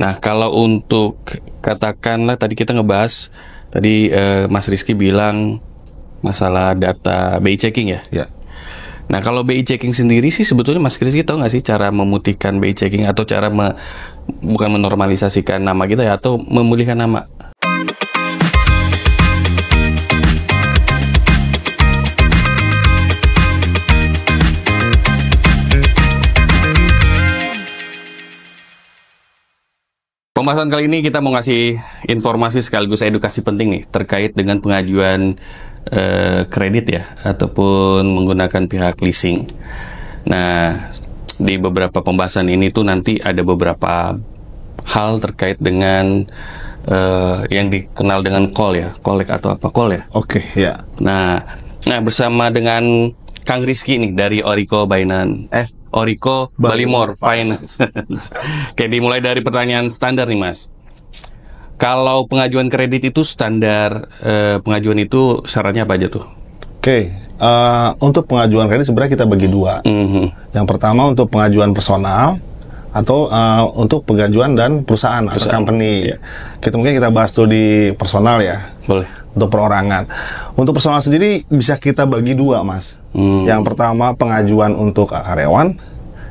Nah, kalau untuk katakanlah tadi kita ngebahas tadi Mas Rizky bilang masalah data BI checking ya. Ya. Nah, kalau BI checking sendiri sih sebetulnya Mas Rizky tahu nggak sih cara memutihkan BI checking atau cara bukan menormalisasikan nama kita ya, atau memulihkan nama? Pembahasan kali ini kita mau ngasih informasi sekaligus edukasi penting nih terkait dengan pengajuan kredit ya, ataupun menggunakan pihak leasing. Nah, di beberapa pembahasan ini tuh nanti ada beberapa hal terkait dengan yang dikenal dengan call ya, collect atau apa call ya. Oke, ya. Nah bersama dengan Kang Rizky nih dari Oriko Balimor Finance. Oke, dimulai dari pertanyaan standar nih Mas. Kalau pengajuan kredit itu standar pengajuan itu syaratnya apa aja tuh? Oke, untuk pengajuan kredit sebenarnya kita bagi dua. Yang pertama untuk pengajuan personal atau untuk pengajuan dan perusahaan atau company. Iya. Mungkin kita bahas dulu di personal ya. Boleh. Untuk perorangan. Untuk personal sendiri bisa kita bagi dua, Mas. Yang pertama pengajuan untuk karyawan,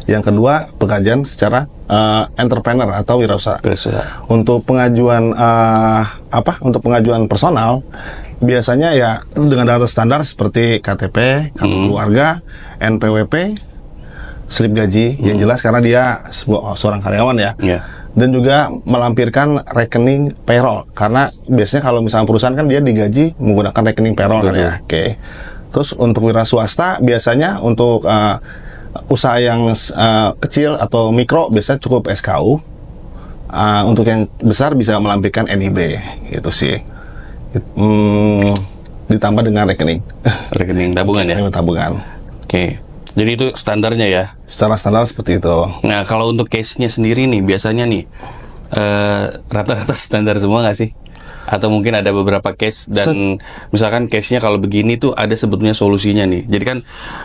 yang kedua pengajuan secara entrepreneur atau wirausaha. Untuk pengajuan untuk pengajuan personal biasanya ya dengan data standar seperti KTP, kartu keluarga, NPWP, slip gaji yang jelas karena dia seorang karyawan ya. Yeah. Dan juga melampirkan rekening payroll karena biasanya kalau misalnya perusahaan kan dia digaji menggunakan rekening payroll kan ya. Oke. Terus untuk wira swasta biasanya untuk usaha yang kecil atau mikro biasanya cukup SKU. Untuk yang besar bisa melampirkan NIB gitu sih. Ditambah dengan rekening tabungan ya. Tabungan. Oke. Jadi itu standarnya ya. Secara standar seperti itu. Nah, kalau untuk case-nya sendiri nih, biasanya nih rata-rata standar semua nggak sih? Atau mungkin ada beberapa case dan misalkan case-nya kalau begini tuh ada sebetulnya solusinya nih. Jadi kan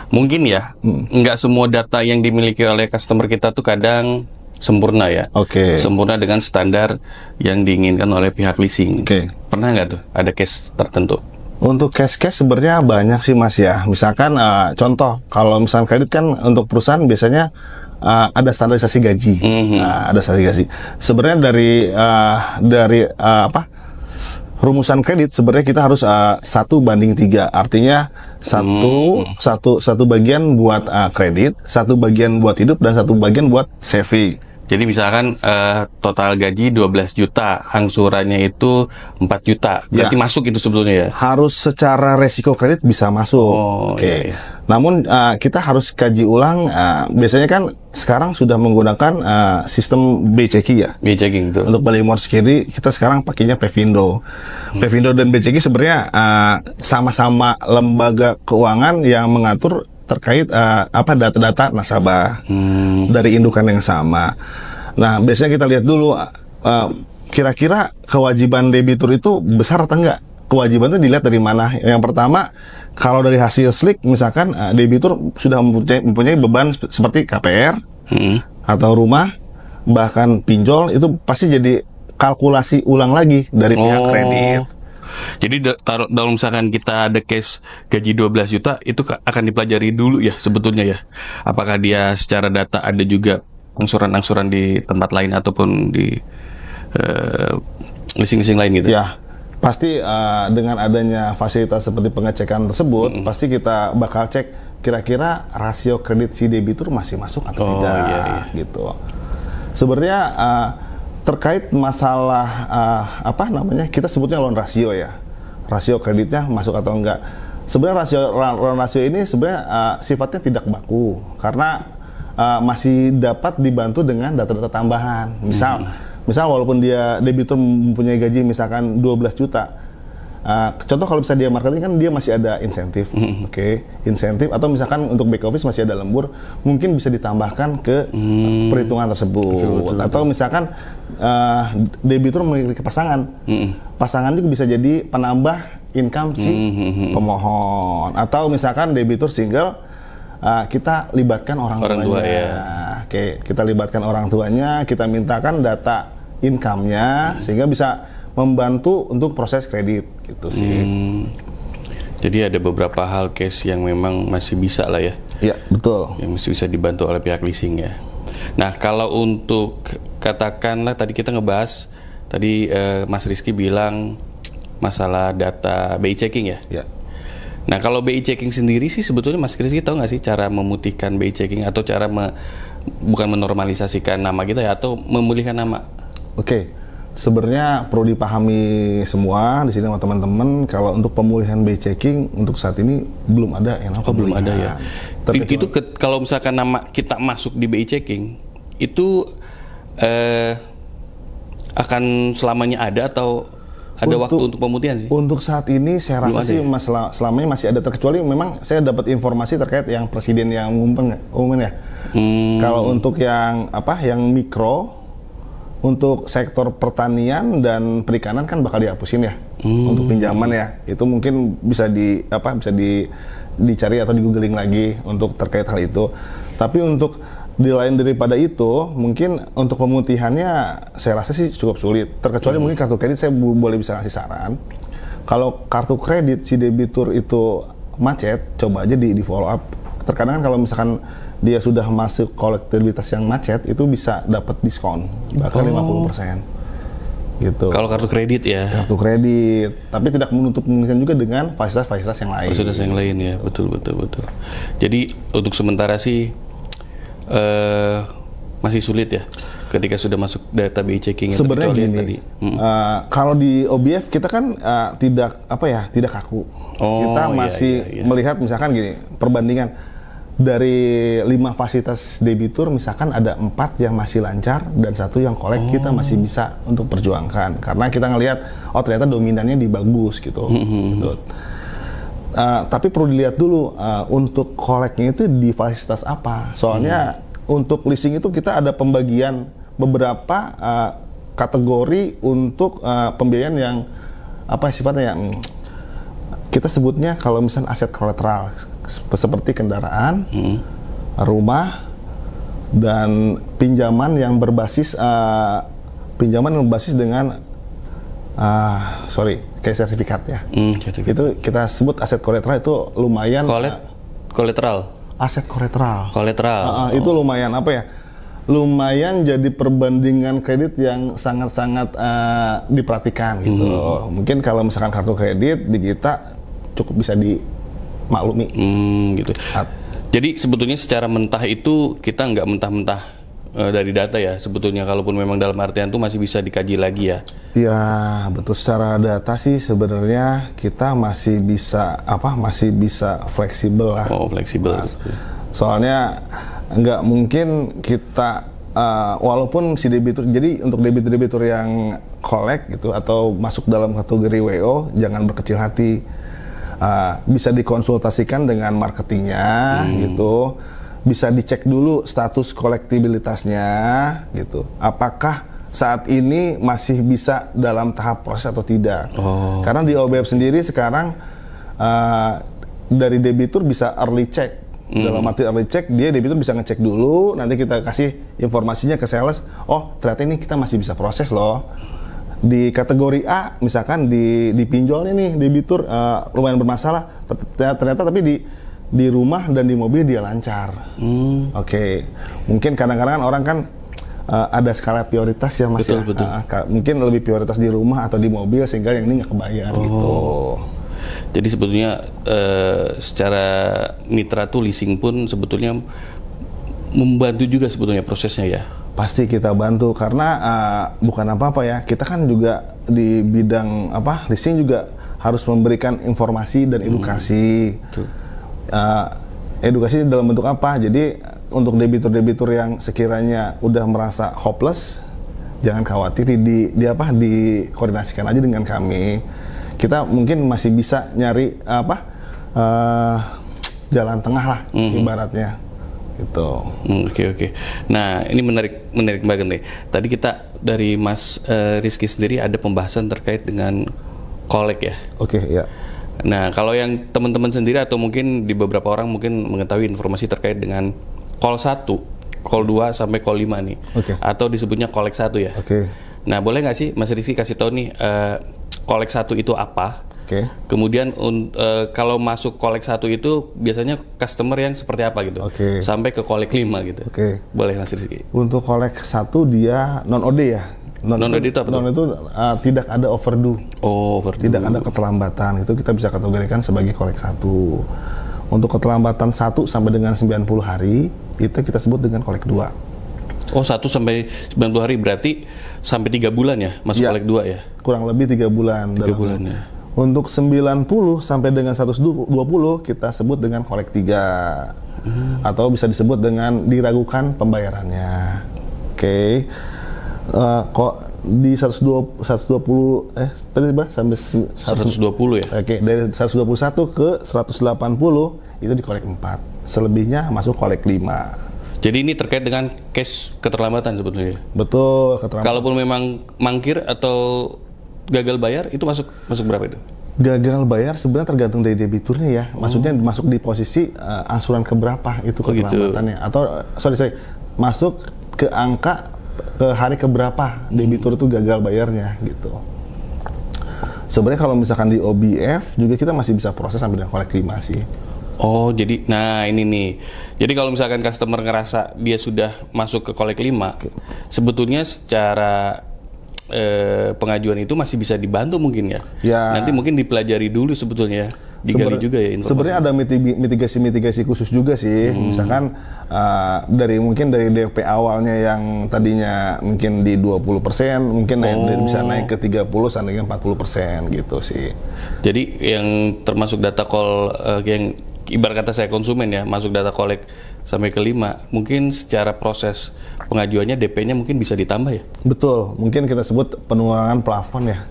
mungkin ya nggak semua data yang dimiliki oleh customer kita tuh kadang sempurna ya. Oke. Sempurna dengan standar yang diinginkan oleh pihak leasing. Oke. Pernah nggak tuh ada case tertentu? Untuk case-case sebenarnya banyak sih Mas ya. Misalkan contoh kalau misalkan kredit kan untuk perusahaan biasanya ada standarisasi gaji. Ada standarisasi gaji. Sebenarnya dari rumusan kredit sebenarnya kita harus 1:3. Artinya satu bagian buat kredit, satu bagian buat hidup, dan satu bagian buat saving. Jadi misalkan total gaji 12 juta, angsurannya itu 4 juta. Berarti masuk itu sebetulnya ya? Harus secara resiko kredit bisa masuk. Oke. Iya. Namun kita harus kaji ulang. Biasanya kan sekarang sudah menggunakan sistem BI checking ya. BI checking itu. Untuk Balimor sendiri kita sekarang pakainya Pevindo. Pevindo dan BI checking sebenarnya sama-sama lembaga keuangan yang mengatur terkait data-data nasabah dari indukan yang sama. Nah, biasanya kita lihat dulu kira-kira kewajiban debitur itu besar atau enggak? Kewajiban itu dilihat dari mana? Yang pertama, kalau dari hasil slip misalkan debitur sudah mempunyai beban seperti KPR atau rumah, bahkan pinjol, itu pasti jadi kalkulasi ulang lagi dari pihak kredit. Jadi kalau misalkan kita ada case gaji 12 juta itu akan dipelajari dulu ya sebetulnya ya. Apakah dia secara data ada juga angsuran-angsuran di tempat lain ataupun di leasing-leasing lain gitu? Ya, pasti dengan adanya fasilitas seperti pengecekan tersebut, pasti kita bakal cek kira-kira rasio kredit si debitur masih masuk atau tidak gitu. Sebenarnya terkait masalah kita sebutnya loan rasio ya, rasio kreditnya masuk atau enggak. Sebenarnya loan rasio ini sebenarnya sifatnya tidak baku karena masih dapat dibantu dengan data-data tambahan. Misal walaupun dia debitur mempunyai gaji misalkan 12 juta, contoh kalau bisa dia marketing kan dia masih ada insentif, insentif, atau misalkan untuk back office masih ada lembur, mungkin bisa ditambahkan ke perhitungan tersebut. Betul. Atau misalkan debitur memiliki pasangan, pasangan juga bisa jadi penambah income si pemohon. Atau misalkan debitur single, kita libatkan orang tuanya. Tua, ya. Kita libatkan orang tuanya, kita mintakan data income-nya sehingga bisa membantu untuk proses kredit gitu sih. Jadi ada beberapa hal case yang memang masih bisa lah ya. Iya, betul. Yang masih bisa dibantu oleh pihak leasing ya. Nah, kalau untuk katakanlah tadi kita ngebahas tadi Mas Rizky bilang masalah data BI checking ya. Ya. Nah, kalau BI checking sendiri sih sebetulnya Mas Rizky tahu nggak sih cara memutihkan BI checking atau cara bukan menormalisasikan nama kita ya atau memulihkan nama? Oke. Sebenarnya perlu dipahami semua di sini sama teman-teman kalau untuk pemulihan BI checking untuk saat ini belum ada yang namanya belum ada ya. Itu kalau misalkan nama kita masuk di BI checking itu akan selamanya ada atau ada waktu untuk pemutihan sih? Untuk saat ini saya rasa sih selamanya masih ada, terkecuali memang saya dapat informasi terkait yang presiden yang umum ya. Kalau untuk yang yang mikro, untuk sektor pertanian dan perikanan kan bakal dihapusin ya untuk pinjaman ya. Itu mungkin bisa dicari atau di googling lagi untuk terkait hal itu. Tapi untuk di lain daripada itu, mungkin untuk pemutihannya saya rasa sih cukup sulit. Terkecuali mungkin kartu kredit saya boleh bisa ngasih saran. Kalau kartu kredit si debitur itu macet, coba aja di follow up. Terkadang kalau misalkan dia sudah masuk kolektibilitas yang macet, itu bisa dapat diskon bahkan 50% gitu. Kalau kartu kredit ya. Kartu kredit, tapi tidak menutup kemungkinan juga dengan fasilitas-fasilitas yang lain. Fasilitas yang lain ya, betul. Jadi untuk sementara sih masih sulit ya ketika sudah masuk data BI checking. Sebenarnya gini, kalau di OBF kita kan tidak kaku. Kita masih melihat misalkan gini, perbandingan dari 5 fasilitas debitur misalkan ada 4 yang masih lancar dan 1 yang kolek kita masih bisa untuk perjuangkan karena kita ngelihat ternyata dominannya di bagus gitu. Gitu. Tapi perlu dilihat dulu untuk koleknya itu di fasilitas apa. Soalnya untuk leasing itu kita ada pembagian beberapa kategori untuk pembiayaan yang sifatnya yang kita sebutnya kalau misalnya aset kolateral seperti kendaraan, rumah, dan pinjaman yang berbasis dengan kayak sertifikat ya. Itu kita sebut aset kolateral itu lumayan. Kolateral. Aset kolateral. Kolateral. Itu lumayan lumayan jadi perbandingan kredit yang sangat-sangat diperhatikan gitu. Mungkin kalau misalkan kartu kredit di kita cukup bisa dimaklumi. Gitu. Jadi sebetulnya secara mentah itu kita nggak mentah-mentah dari data ya. Sebetulnya kalaupun memang dalam artian itu masih bisa dikaji lagi ya. Ya betul, secara data sih sebenarnya kita masih bisa fleksibel lah. Fleksibel. Soalnya nggak mungkin kita walaupun si debitur, jadi untuk debitur yang kolek gitu atau masuk dalam kategori WO jangan berkecil hati. Bisa dikonsultasikan dengan marketingnya gitu, bisa dicek dulu status kolektibilitasnya gitu, apakah saat ini masih bisa dalam tahap proses atau tidak. Karena di OBF sendiri sekarang dari debitur bisa early check. Dalam arti early check, dia debitur bisa ngecek dulu, nanti kita kasih informasinya ke sales, ternyata ini kita masih bisa proses loh. Di kategori A misalkan di pinjolnya nih debitur lumayan bermasalah, ternyata tapi di rumah dan di mobil dia lancar. Oke. Mungkin kadang-kadang orang kan ada skala prioritas yang masih betul. Mungkin lebih prioritas di rumah atau di mobil sehingga yang ini nggak kebayar gitu. Jadi sebetulnya secara mitra tuh leasing pun sebetulnya membantu juga sebetulnya prosesnya ya. Pasti kita bantu karena bukan apa-apa ya, kita kan juga di bidang leasing juga harus memberikan informasi dan edukasi. Edukasi dalam bentuk apa? Jadi untuk debitur-debitur yang sekiranya udah merasa hopeless, jangan khawatir, dikoordinasikan aja dengan kami. Kita mungkin masih bisa nyari jalan tengah lah ibaratnya. Gitu. Oke. Nah, ini menarik banget nih. Tadi kita dari Mas Rizky sendiri ada pembahasan terkait dengan kolek ya. Oke, ya. Nah, kalau yang teman-teman sendiri atau mungkin di beberapa orang mungkin mengetahui informasi terkait dengan call 1, call 2 sampai call 5 nih. Oke. Atau disebutnya kolek 1 ya. Oke. Nah, boleh nggak sih Mas Rizky kasih tahu nih kolek 1 itu apa? Oke. Kemudian kalau masuk kolek 1 itu biasanya customer yang seperti apa gitu? Oke. Sampai ke kolek 5 gitu. Oke. Boleh Mas Rizky? Untuk kolek 1 dia non-OD ya. Non-OD itu apa tuh? Non itu tidak ada overdue. Oh, overdue. Tidak ada keterlambatan. Itu kita bisa kategorikan sebagai kolek 1. Untuk keterlambatan 1 sampai dengan 90 hari, itu kita sebut dengan kolek 2. Oh, 1 sampai 90 hari berarti sampai 3 bulan ya masuk kolek 2 ya? Kurang lebih 3 bulan. 3 bulan ya. Untuk 90 sampai dengan 120 kita sebut dengan kolek 3. Atau bisa disebut dengan diragukan pembayarannya. Oke. Kok di 120 tadi berapa? Sampai 120 ya? Oke, dari 121 ke 180 itu di kolek 4. Selebihnya masuk kolek 5. Jadi ini terkait dengan case keterlambatan sebetulnya. Betul, keterlambatan. Kalaupun memang mangkir atau gagal bayar itu masuk berapa itu? Gagal bayar sebenarnya tergantung dari debiturnya ya. Maksudnya masuk di posisi angsuran keberapa itu keterlambatannya. Gitu. Atau sorry masuk ke angka ke hari keberapa debitur itu gagal bayarnya gitu. Sebenarnya kalau misalkan di OBF juga kita masih bisa proses sampai dengan kolek 5 sih. Oh, jadi nah ini nih. Jadi kalau misalkan customer ngerasa dia sudah masuk ke kolek 5, sebetulnya secara pengajuan itu masih bisa dibantu mungkin ya. Nanti mungkin dipelajari dulu sebetulnya ya. Digali juga ya informasi. Sebenarnya ada mitigasi khusus juga sih. Misalkan dari DP awalnya yang tadinya mungkin di 20%, mungkin bisa naik ke 30 sampai dengan 40% gitu sih. Jadi yang termasuk data call yang ibarat kata saya konsumen ya, masuk data kolek sampai ke 5, mungkin secara proses pengajuannya DP-nya mungkin bisa ditambah ya? Betul, mungkin kita sebut pengurangan plafon ya.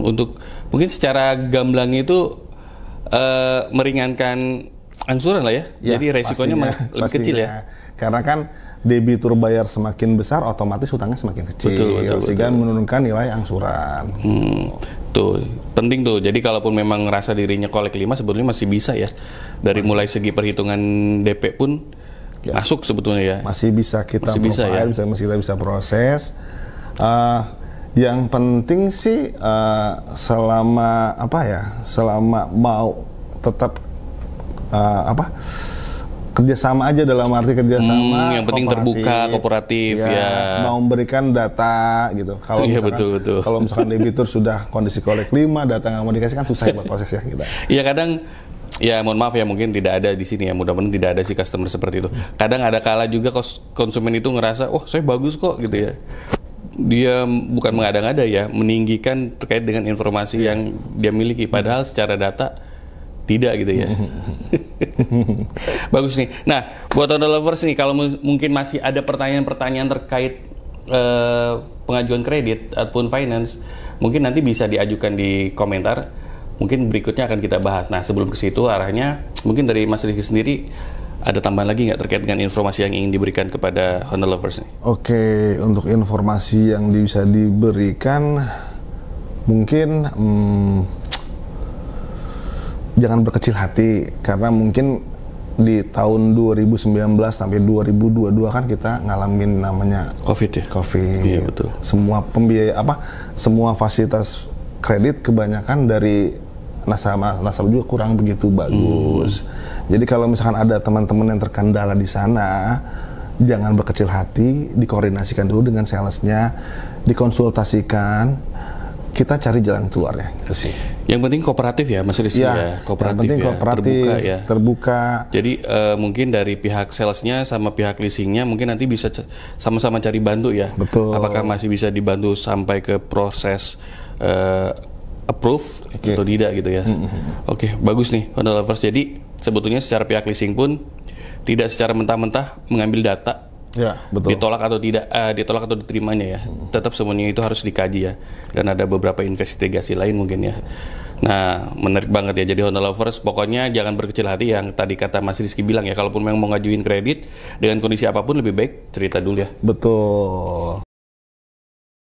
Untuk mungkin secara gamblangnya itu meringankan angsuran lah ya, jadi resikonya lebih kecil ya. Karena kan debitur bayar semakin besar, otomatis hutangnya semakin kecil, sehingga menurunkan nilai angsuran. Tuh, penting tuh. Jadi kalaupun memang ngerasa dirinya kolek 5 sebetulnya masih bisa ya. Dari mulai segi perhitungan DP pun masuk sebetulnya ya. Masih bisa kita masih bisa proses. Yang penting sih selama mau tetap kerjasama aja, dalam arti kerjasama yang penting terbuka, kooperatif ya. Mau memberikan data gitu. Kalau betul. Kalau misalkan debitur sudah kondisi kolek 5, data nggak mau dikasih kan susah buat prosesnya kita. Iya, kadang ya mohon maaf ya, mungkin tidak ada di sini ya, mudah-mudahan tidak ada si customer seperti itu. Kadang ada kala juga konsumen itu ngerasa, oh saya bagus kok gitu ya. Dia bukan mengada-ngada ya, meninggikan terkait dengan informasi yang dia miliki, padahal secara data tidak gitu ya. Bagus nih. Nah, buat Honda Lovers nih, kalau mungkin masih ada pertanyaan-pertanyaan terkait pengajuan kredit ataupun finance, mungkin nanti bisa diajukan di komentar. Mungkin berikutnya akan kita bahas. Nah, sebelum ke situ arahnya, mungkin dari Mas Rizky sendiri ada tambahan lagi nggak terkait dengan informasi yang ingin diberikan kepada Honda Lovers nih? Oke, untuk informasi yang bisa diberikan, mungkin jangan berkecil hati, karena mungkin di tahun 2019 sampai 2022 kan kita ngalamin namanya COVID ya. Iya, betul. Semua semua fasilitas kredit kebanyakan dari nasabah juga kurang begitu bagus. Jadi kalau misalkan ada teman-teman yang terkendala di sana, jangan berkecil hati, dikoordinasikan dulu dengan salesnya, dikonsultasikan, kita cari jalan keluarnya gitu sih. Yang penting kooperatif ya, Mas Rizky ya. Kooperatif ya, terbuka ya. Terbuka. Jadi mungkin dari pihak salesnya sama pihak leasingnya mungkin nanti bisa sama-sama cari bantu ya. Betul. Apakah masih bisa dibantu sampai ke proses approve atau tidak gitu ya. Oke, bagus nih Honda Lovers. Jadi sebetulnya secara pihak leasing pun tidak secara mentah-mentah mengambil data, ya, betul, ditolak atau diterimanya ya. Tetap semuanya itu harus dikaji ya. Dan ada beberapa investigasi lain mungkin ya. Nah, menarik banget ya. Jadi Honda Lovers, pokoknya jangan berkecil hati yang tadi kata Mas Rizky bilang ya. Kalaupun memang mau ngajuin kredit dengan kondisi apapun, lebih baik cerita dulu ya. Betul.